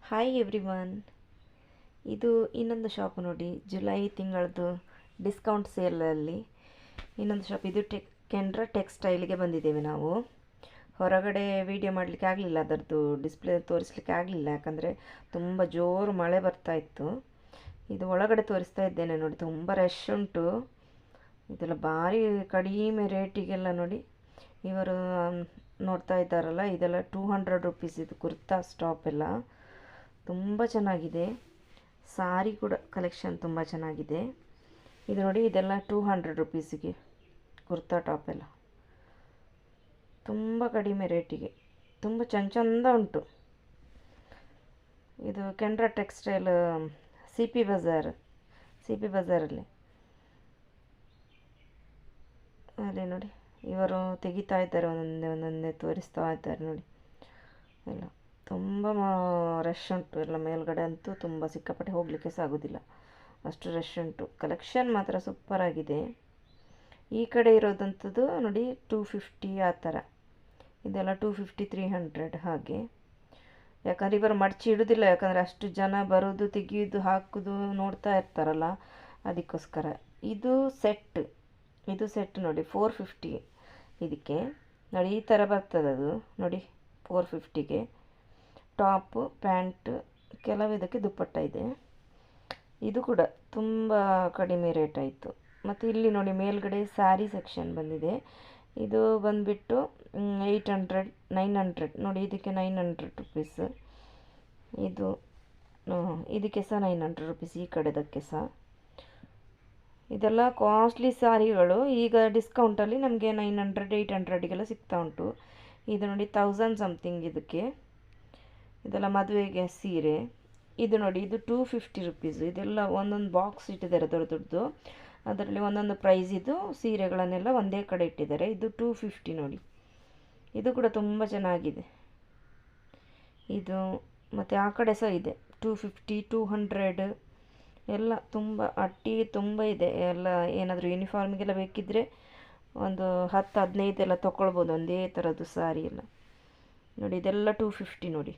Hi everyone. ಇದು ಇನ್ನೊಂದು shop ನೋಡಿ, ಜುಲೈ ತಿಂಗಳದ್ದು ಡಿಸ್ಕೌಂಟ್ ಸೇಲಲ್ಲಿ ಇನ್ನೊಂದು ಶಾಪ್. ಇದು ಕೆನರಾ ಟೆಕ್ಸ್ಟೈಲ್ಗೆ ಬಂದಿದ್ದೇವೆ ನಾವು. ಹೊರಗಡೆ ವಿಡಿಯೋ ಮಾಡಲಿಕ್ಕೆ ಆಗಲಿಲ್ಲ, ಅದರದ್ದು ಡಿಸ್ಪ್ಲೇ ತೋರಿಸ್ಲಿಕ್ಕೆ ಆಗಲಿಲ್ಲ, ಯಾಕಂದರೆ ತುಂಬ ಜೋರು ಮಳೆ ಬರ್ತಾ ಇತ್ತು. ಇದು ಒಳಗಡೆ ತೋರಿಸ್ತಾ ಇದ್ದೇನೆ ನೋಡಿ, ತುಂಬ ರಶ್ ಉಂಟು. ಇದೆಲ್ಲ ಭಾರಿ ಕಡಿಮೆ ರೇಟಿಗೆಲ್ಲ ನೋಡಿ. ಇವರು ನೋಡ್ತಾ ಇದ್ದಾರಲ್ಲ, ಇದೆಲ್ಲ 200 ರುಪೀಸ್. ಇದು ಕುರ್ತಾ ಸ್ಟಾಪ್ ಎಲ್ಲ ತುಂಬ ಚೆನ್ನಾಗಿದೆ. ಸಾರಿ ಕೂಡ ಕಲೆಕ್ಷನ್ ತುಂಬ ಚೆನ್ನಾಗಿದೆ. ಇದು ನೋಡಿ, ಇದೆಲ್ಲ 200 ರುಪೀಸಿಗೆ ಕುರ್ತಾ ಟಾಪ್ ಎಲ್ಲ ತುಂಬ ಕಡಿಮೆ ರೇಟಿಗೆ ತುಂಬ ಚಂದ ಉಂಟು. ಇದು ಕೆನರಾ ಟೆಕ್ಸ್ಟೈಲ್ ಸಿ ಪಿ ಬಜಾರಲ್ಲಿ ಅಲ್ಲಿ ನೋಡಿ, ಇವರು ತೆಗಿತಾ ಇದ್ದಾರೆ, ಒಂದೊಂದೇ ತೋರಿಸ್ತಾ ಇದ್ದಾರೆ ನೋಡಿ. ಎಲ್ಲ ತುಂಬ ರಶ್ ಉಂಟು, ಎಲ್ಲ ಮೇಲ್ಗಡೆ ಅಂತೂ ತುಂಬ ಸಿಕ್ಕಾಪಟ್ಟೆ ಹೋಗಲಿಕ್ಕೆ ಸಾಗೋದಿಲ್ಲ, ಅಷ್ಟು ರಶ್ ಉಂಟು. ಕಲೆಕ್ಷನ್ ಮಾತ್ರ ಸೂಪರ್ ಆಗಿದೆ. ಈ ಕಡೆ ಇರೋದಂಥದ್ದು ನೋಡಿ 250 ಆ ಥರ, ಇದೆಲ್ಲ 250 300 ಹಾಗೆ. ಯಾಕಂದರೆ ಇವರು ಮಡಚಿ ಇಡೋದಿಲ್ಲ, ಯಾಕಂದರೆ ಅಷ್ಟು ಜನ ಬರೋದು ತೆಗಿಯೋದು ಹಾಕೋದು ನೋಡ್ತಾ ಇರ್ತಾರಲ್ಲ, ಅದಕ್ಕೋಸ್ಕರ. ಇದು ಸೆಟ್ ನೋಡಿ 450. ಇದಕ್ಕೆ ನೋಡಿ ಈ ಥರ ಬರ್ತದೆ ಅದು ನೋಡಿ, 450ಗೆ ಟಾಪು ಪ್ಯಾಂಟ್, ಕೆಲವಿದಕ್ಕೆ ದುಪ್ಪಟ್ಟ ಇದೆ. ಇದು ಕೂಡ ತುಂಬ ಕಡಿಮೆ ರೇಟ್ ಆಯಿತು. ಮತ್ತು ಇಲ್ಲಿ ನೋಡಿ ಮೇಲ್ಗಡೆ ಸ್ಯಾರಿ ಸೆಕ್ಷನ್ ಬಂದಿದೆ. ಇದು ಬಂದುಬಿಟ್ಟು 800 900 ನೋಡಿ, ಇದಕ್ಕೆ 900 ರುಪೀಸ್. ಇದಕ್ಕೆ ಸಹ 900 ರುಪೀಸ್, ಈ ಕಡೆದಕ್ಕೆ ಸಹ. ಇದೆಲ್ಲ ಕಾಸ್ಟ್ಲಿ ಸ್ಯಾರಿಗಳು, ಈಗ ಡಿಸ್ಕೌಂಟಲ್ಲಿ ನಮಗೆ 900 800ಗೆಲ್ಲ ಸಿಗ್ತಾ ಉಂಟು. ಇದು ನೋಡಿ 1000 ಸಮಥಿಂಗ್ ಇದಕ್ಕೆ. ಇದೆಲ್ಲ ಮದುವೆಗೆ ಸೀರೆ. ಇದು ನೋಡಿ, ಇದು 250 ರುಪೀಸ್. ಇದೆಲ್ಲ ಒಂದೊಂದು ಬಾಕ್ಸ್ ಇಟ್ಟಿದ್ದಾರೆ ದೊಡ್ಡದು, ಅದರಲ್ಲಿ ಒಂದೊಂದು ಪ್ರೈಸ್. ಇದು ಸೀರೆಗಳನ್ನೆಲ್ಲ ಒಂದೇ ಕಡೆ ಇಟ್ಟಿದ್ದಾರೆ. ಇದು 250 ನೋಡಿ, ಇದು ಕೂಡ ತುಂಬ ಚೆನ್ನಾಗಿದೆ. ಇದು ಮತ್ತು ಆ ಕಡೆ ಸಹ ಇದೆ 250 200 ಎಲ್ಲ ತುಂಬ ಅಟ್ಟಿಗೆ ತುಂಬ ಇದೆ. ಎಲ್ಲ ಏನಾದರೂ ಯೂನಿಫಾರ್ಮಿಗೆಲ್ಲ ಬೇಕಿದ್ದರೆ ಒಂದು 10 15 ಎಲ್ಲ ತೊಗೊಳ್ಬೋದು, ಒಂದೇ ಥರದ್ದು ಸಾರಿ ಎಲ್ಲ ನೋಡಿ. ಇದೆಲ್ಲ 250 ನೋಡಿ.